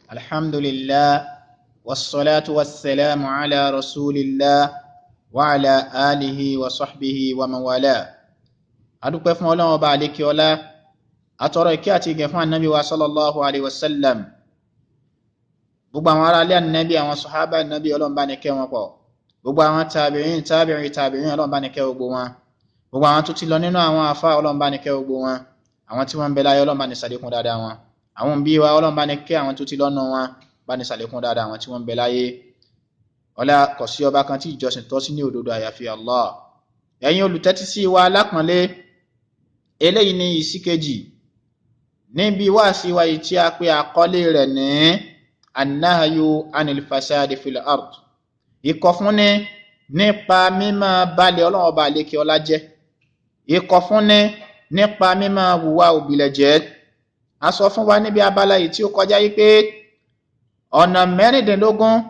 الحمد لله والصلاة والسلام على رسول الله وعلى آله وصحبه ومن والاه. adúpẹ́ fún Ọlọ́run Ọba àlékè ọlá, atọrọ ìkẹ́ àti ìgẹ̀ fún Ànábì wa sallallahu alaihi wasallam. Gbogbo àwọn ará ilé Ànábì, àwọn sàhábà Ànábì, Ọlọ́run bá ní kẹ́ wọn pọ̀. Gbogbo àwọn tabi'in Ọlọ́run bá ní kẹ́ gbogbo wọn. Gbogbo àwọn tó ti lọ nínú àwọn àfáà Ọlọ́run bá ní kẹ́ gbogbo wọn. Àwọn tí wọ́n ń bẹ láyé Ọlọ́run bá ní ṣàlékún dáadáa wọn. Àwọn bí wa Ọlọ́run bá ní kẹ́ àwọn tó ti lọ́nà wọn, bá ní ṣàlékún dáadáa àwọn tí wọ́n ń bẹ láyé. Ọlá kò sí ọba kan tí ìjọsìn tọ́ sí ní òdodo àyàfi Allah. Ẹ̀yin olùtẹ́tí sí wa lápọ̀nlé, eléyìí ni ìsíkejì níbi wáàsí wa yìí tí a pè àkọlé rẹ̀ ní annahyu anil fasadi fil ard. Ìkọ̀fúnni nípa mímọ́ balẹ̀ Ọlọ́run Ọba àlékè ọlá jẹ́. Ìkọ̀fúnni nípa mímọ́ hùwà òbílẹ̀jẹ́. A sọ fún wa níbi abala yìí tí ó kọjá yìí pé ọ̀nà 16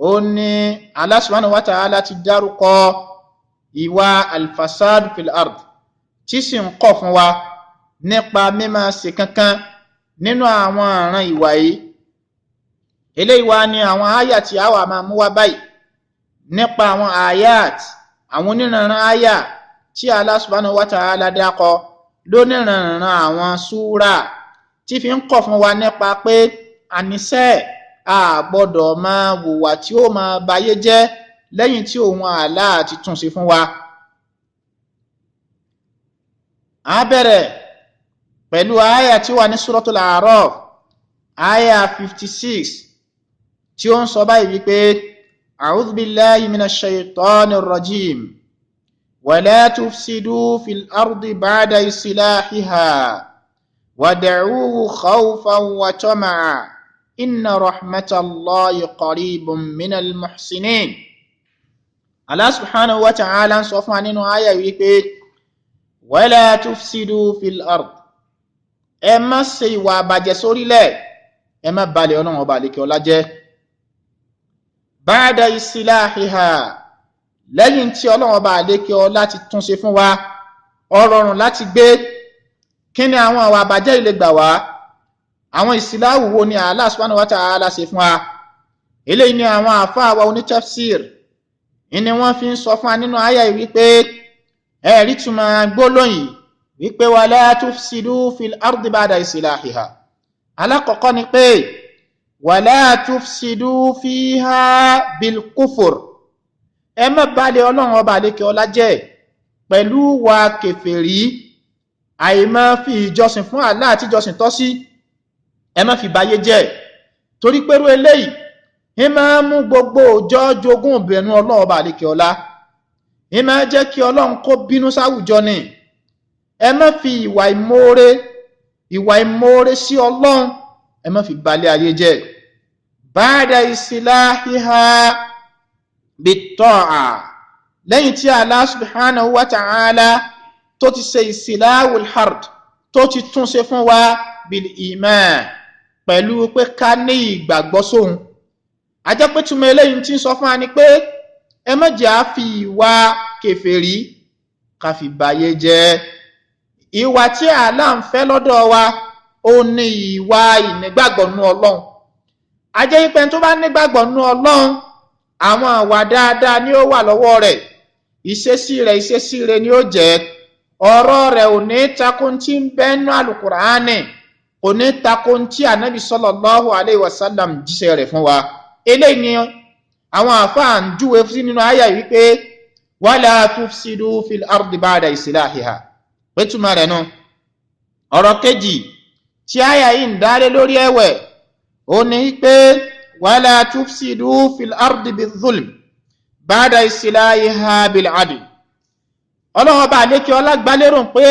ó ní Allah subhanahu wa ta'ala ti dárúkọ ìwà alfasad fil ard, tí sì ń kọ̀ fún wa nípa mímọ́ ṣe kankan nínú àwọn ọ̀ràn ìwà yìí. Eléyìí wá ní àwọn àyà tí a wà máa mú wá báyìí nípa àwọn àyàt, àwọn oníranran àyà tí Allah subhanahu wa ta'ala dákọ lóníranran àwọn súrà tí fi ń kọ̀ fún wa nípa pé àníṣẹ́ a gbọ́dọ̀ máa hùwà tí ó máa bayé jẹ́ lẹ́yìn tí òun Allah ti tún ṣe fún wa. A bẹ̀rẹ̀ pẹ̀lú àyà tí wà ní Suratul A'raf, àyà 56, tí ó ń sọ báyìí wípé a'udhu billahi minash shaitanir rajim wala tufsidu fil ardi ba'da islahiha wad'uuhu khawfan wa tama'an inna rahmatallahi qaribun minal muhsinin. Allah subhanahu wa ta'ala ń sọ fún wa nínú àyà wípé wala tufsidu fil ard, ẹ má ṣe ìwà àbàjẹ́ sórílẹ̀, ẹ má balẹ̀ Ọlọ́run Ọba àlékè ọlá jẹ́. Ba'da islahiha, lẹ́yìn tí Ọlọ́run Ọba àlékè ọlá ti tún ṣe fún wa, ó rọrùn láti gbé. Kí ni àwọn ìwà àbàjẹ́ ilé gbà wá? Àwọn ìsìláhù wo ni Allah subhanahu wa ta'ala ṣe fún wa? Eléyìí ni àwọn àfáà wa onítafsir ni wọ́n fi ń sọ fún wa nínú àyà yìí wípé ẹ̀rí túmọ̀ gbólóyìn wípé wala tufsidu fil ardi ba'da islahiha. Alákọ̀ọ́kọ́ ni pé wala tufsidu fiha bil kufur, ẹ má balẹ̀ Ọlọ́run Ọba àlékè ọlá jẹ́ pẹ̀lú wa kèfèrí, àìmọ́ fi ìjọsìn fún Allah àti ìjọsìn tọ́ sí, ẹ má fi bayé jẹ́. Torí pẹ̀lú eléyìí ẹ máa mú gbogbo ọjọ́ jogún ìbẹ̀rù Ọlọ́run Ọba àlékè ọlá, ẹ máa jẹ́ kí Ọlọ́run kó bínú sáwùjọ ni. Ẹ má fi ìwà ìmoore sí Ọlọ́run, ẹ má fi balẹ̀ ayé jẹ́. Ba'da islahiha bit-ta'a, lẹ́yìn tí Allah subhanahu wa ta'ala tó ti ṣe islahul ard, tó ti tún ṣe fún wa bil iman, pẹ̀lú pé ká ní ìgbàgbọ́ sóhun. A jẹ́ pé túnmọ̀ eléyìí tí ń sọ fún wa ni pé ẹ má jẹ́ á fi ìwà kèfèrí ká fi bayé jẹ́. Ìwà tí Allah ń fẹ́ lọ́dọ̀ wa ó ní ìwà ìnígbàgbọ́ nínú Ọlọ́run. A jẹ́ pé tó bá nígbàgbọ́ nínú Ọlọ́run, àwọn ìwà dáadáa ni ó wà lọ́wọ́ rẹ̀, ìṣesí rẹ̀ ni ó jẹ́. Ọ̀rọ̀ rẹ̀ ò ní tako tí ń bẹ nínú Al-Qur'ani, kò ní tako tí Ànábì sallallahu alaihi wasallam jíṣẹ́ rẹ̀ fún wa. Eléyìí ni àwọn àfáà ń júwe sí nínú àyà wípé wala tufsidu fil ardi ba'da islahiha. Pé túmọ̀ rẹ̀ nù. Ọ̀rọ̀ kejì tí àyà yìí ń dálé lórí ẹ̀wẹ̀ ó ní pé wala tufsidu fil ardi bizulm ba'da islahiha bil adl. Ọlọ́run Ọba àlékè ọlá gbálérò pé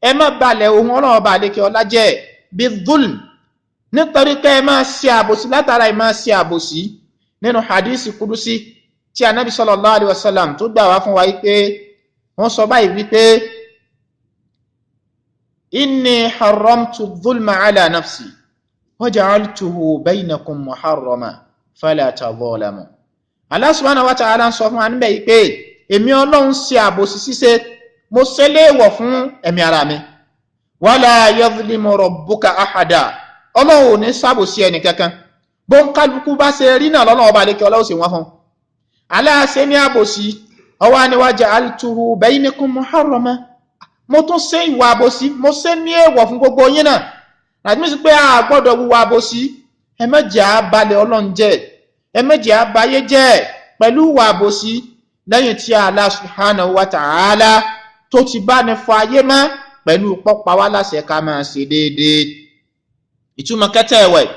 ẹ má balẹ̀ ohun Ọlọ́run Ọba àlékè ọlá jẹ́ bizulm, nítorí pé ẹ máa ṣe àbòsí látara ẹ máa ṣe àbòsí. Nínú hadisi kudusi tí Ànábì sallallahu alaihi wasallam tó gbà wá fún wa wípé wọ́n sọ báyìí wípé inni haramtu dhulma ala nafsi wa ja'altuhu bainakum muharrama fala tadhalamu. Allah subhanahu wa ta'ala ń sọ fún wa níbẹ̀ yìí pé èmi Ọlọ́run ṣe àbòsí ṣíṣe, mo ṣe léèwọ̀ fún ẹ̀mí ara mi. Wala yadhlimu rabbuka ahada, Ọlọ́run ò ní ṣàbòsí ẹnì kankan bó ń kálukú bá ṣe rí náà lọ́nà ọba àlékè ọlá ó sì wọ́n fún aláàṣẹ ní àbòsí ọwọ́ aníwájà altuhu bainakum muharrama mo tún ṣe ìwà àbòsí mo ṣe ní èèwọ̀ fún gbogbo yín náà láti mí sí pé a gbọ́dọ̀ wúwa àbòsí ẹ má jẹ́ abalẹ̀ Ọlọ́run jẹ́ ẹ má jẹ́ abayé jẹ́ pẹ̀lú ìwà àbòsí lẹ́yìn tí Allah subhanahu wa ta'ala tó ti bá ní fọ ayé mọ́ pẹ̀lú pọ́pa wá láṣẹ ká máa ṣe déédéé. Ìtumọ̀ kẹta ẹ̀wẹ̀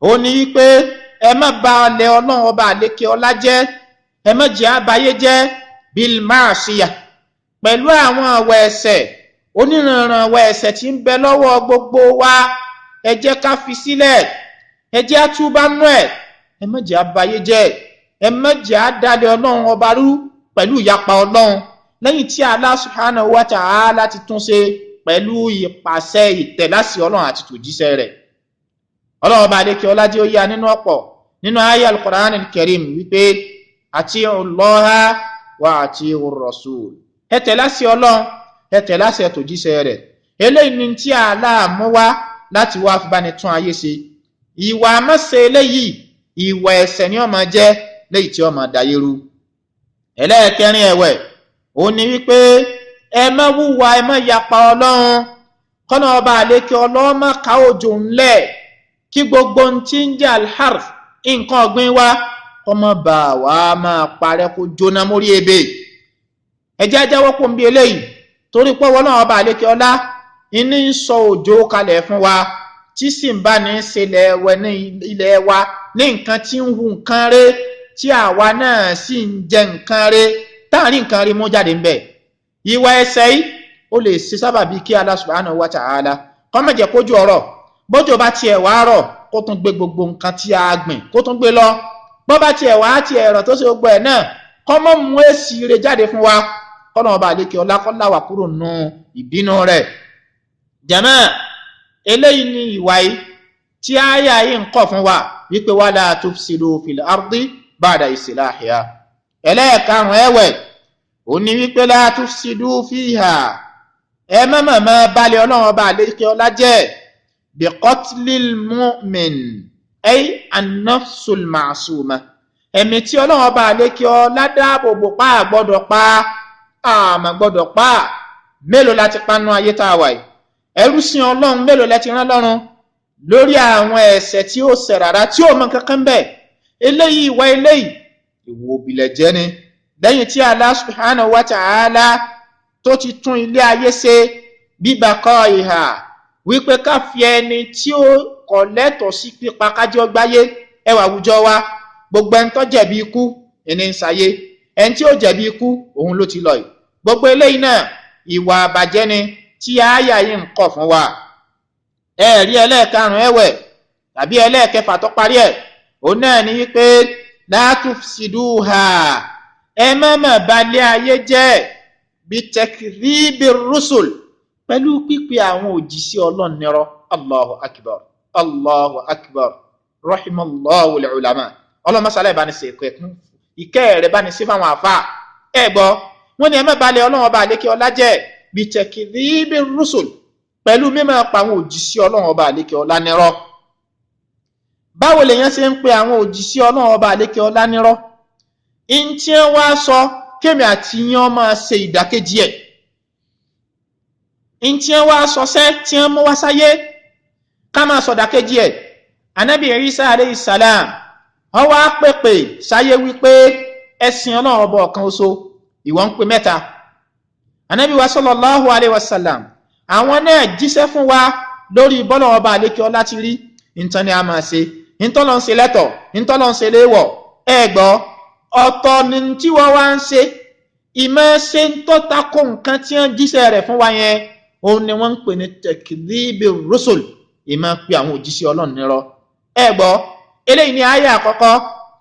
ó ní wípé ẹ má bà ilẹ̀ Ọlọ́run ọba àlékè ọlá jẹ́ ẹ má jẹ́ abayé jẹ́ bil ma'siyah pẹ̀lú àwọn ọ̀wọ̀ ẹ̀ṣẹ̀ oníranran ọ̀wọ̀ ẹ̀ṣẹ̀ tí ń bẹ lọ́wọ́ gbogbo wa ẹ jẹ́ ká fi sílẹ̀ ẹ jẹ́ àtúbà nú ẹ̀ ẹ má jẹ́ abayé jẹ́ ẹ má jẹ́ àdálẹ̀ Ọlọ́run ọba rú pẹ̀lú ìyapa Ọlọ́run lẹ́yìn tí Allah subhanahu wa ta'ala ti tún ṣe pẹ̀lú ìpàṣẹ ìtẹ̀láṣẹ Ọlọ́run àti tòjíṣẹ́ rẹ̀. Ọlọ́run ọba àlékè ọlá jẹ́ ó yá nínú ọ̀pọ̀ nínú ayé al-Qur'an al-Karim wípé ati'u Allaha wa ati'u ar-rasul ẹ tẹ̀láṣẹ Ọlọ́run ẹ tẹ̀láṣẹ tòjíṣẹ́ rẹ̀. Eléyìí ni tí Allah mú wá láti wá fi bá ní tún ayé ṣe. Ìwà àmọ́ṣe eléyìí ìwà ẹ̀ṣẹ̀ ni ó máa jẹ́ léyìí tí ó máa dayérú. Ẹlẹ́ẹ̀kẹrin ẹ̀wẹ̀ ó ní wípé ẹ má wúwa ẹ má yapa Ọlọ́run kọ́nà ọba àlékè Ọlọ́run má ká òjò ńlẹ̀ kí gbogbo ohun tí ń jẹ́ alharf nǹkan ọ̀gbìn wa kọ́mọ bá wa máa parẹ́ kó jóná mórí ebè. ẹ jẹ́ jáwọ́ pọ̀ nbí eléyìí torí pé Ọlọ́run ọba àlékè ọlá ìní ń sọ òjò kalẹ̀ fún wa tí sì ń bá ní ṣẹlẹ̀ ẹ̀wẹ̀ ní ilẹ̀ wa ní nǹkan tí ń hu nǹkan rẹ̀ tí àwa náà sì ń jẹ nǹkan rẹ̀ táàrin nǹkan rí mú jáde ń bẹ̀. Ìwà ẹ̀ṣẹ̀ yìí ó lè ṣe sábàbí kí Allah subhanahu wa ta'ala kó má jẹ́ kójú ọ̀rọ̀ bójú bá tiẹ̀ wá rọ̀ kó tún gbé gbogbo nǹkan tí a gbìn kó tún gbé lọ bó bá tiẹ̀ wá tiẹ̀ rọ̀ tó ṣe gbogbo ẹ̀ náà kó mọ́ mú èsì rẹ̀ jáde fún wa kọ́nà ọba àlékè ọlá kó là wá kúrò nù ìbínú rẹ̀. Jàmá eléyìí ni ìwà yìí tí àyà yìí ń kọ̀ fún wa wípé wala tufsidu fil ardi ba'da islahiha. Ẹlẹ́ẹ̀karùn ẹ̀wẹ̀ ó ní wípé la tufsidu fiha ẹ má balẹ̀ Ọlọ́run ọba àlékè ọlá jẹ́ bi qatlil mu'min ay an-nafsul ma'suma ẹ̀mí tí Ọlọ́run ọba àlékè ọlá dáàbò bò pa àgbọ́dọ̀ pa àmọ́ gbọ́dọ̀ pa mélòó láti panu ayé tá a wà yìí ẹrú sí Ọlọ́run mélòó láti rán lọ́rùn lórí àwọn ẹ̀ṣẹ̀ tí ó ṣẹ̀ rárá tí ó mọ kankan bẹ́ẹ̀ eléyìí ìwà eléyìí ìwò òbílẹ̀ jẹ́ ni lẹ́yìn tí Allah subhanahu wa ta'ala tó ti tún ilé ayé ṣe bíbá kọ́ ìhà wípé ká fi ẹni tí ó kọ̀ lẹ́tọ̀ọ́ sí pípa kájọ́ gbáyé ẹwà àwùjọ wa gbogbo ẹni tó jẹ̀bi ikú ẹni ń ṣayé ẹni tí ó jẹ̀bi ikú òun ló ti lọ yìí gbogbo eléyìí náà ìwà àbàjẹ́ ni tí àyà yìí ń kọ̀ fún wa. ẹ̀rí ẹlẹ́ẹ̀karùn-ún ẹ̀wẹ̀ tàbí ẹlẹ́ẹ̀kẹfà tó parí ẹ̀ òun náà ni wípé la tufsiduha ẹ má balẹ̀ ayé jẹ́ bí takdhibir rusul pẹ̀lú pípè àwọn òjíṣẹ́ Ọlọ́run nírọ́. Allahu akbar Allahu akbar rahimallahu al-ulama. Ọlọ́run masala ìbáni ṣe ẹ̀kún ìkẹ́ rẹ̀ bá ní sí fáwọn àfà ẹ gbọ́ wọ́n ní ẹ má balẹ̀ Ọlọ́run ọba àlékè ọlá jẹ́ bí takdhibir rusul pẹ̀lú mímọ̀ pa àwọn òjíṣẹ́ Ọlọ́run ọba àlékè ọlá nírọ́. Báwo lèyàn ṣe ń pe àwọn òjíṣẹ́ Ọlọ́run ọba àlékè ọlá nírọ́? In tí wọ́n wá sọ kémi àti yán máa ṣe ìdàkejì ẹ̀. In tí wọ́n wá sọ sẹ́ tí wọ́n mú wá sáyé ká máa sọ ìdàkejì ẹ̀. Ànábì Ìsá alayhi salam wọ́n wá pèpè sáyé wípé ẹ̀sìn Ọlọ́run ọba ọ̀kan oṣo ìwọ ń pe mẹ́ta. Ànábì wa sallallahu alayhi wa sallam àwọn náà jíṣẹ́ fún wa lórí bọ́lọ̀ ọba àlékè ọlá ti rí ìtàn ni a máa ṣe ìtọ́lọ́ ń ṣe lẹ́tọ̀ ìtọ́lọ́ ń ṣe léèwọ̀ ẹ gbọ́ ọ̀tọ̀ ni tí wọ́n wá ń ṣe ìmọ̀ ṣe ń tọ́ta kó nǹkan tí wọ́n jíṣẹ́ rẹ̀ fún wa yẹn òun ni wọ́n ń pè ní takdhibir rusul ìmọ̀ pé àwọn òjíṣẹ́ Ọlọ́run nírọ́ ẹ gbọ́ eléyìí ni àyà àkọ́kọ́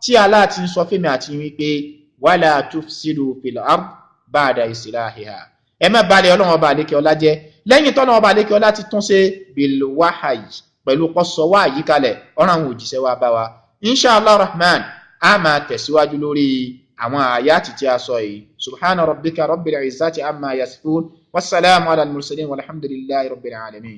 tí Allah ti ń sọ fẹ́mi àti wípé wala tufsidu fil ard ba'da islahiha ẹ má balẹ̀ Ọlọ́run ọba àlékè ọlá jẹ́ lẹ́yìn tọ́lọ́run ọba àlékè ọlá ti tún ṣe bil wahyi pẹ̀lú kọ́sọ̀ wá àyíkalẹ̀ ọ̀rọ̀ àwọn òjíṣẹ́ wa bá wa inshallah rahman a máa tẹ̀síwájú lórí àwọn àyátì tí a sọ yìí subhana rabbika rabbil izzati amma yasifun wassalamu ala al-mursalin walhamdulillahi rabbil alamin.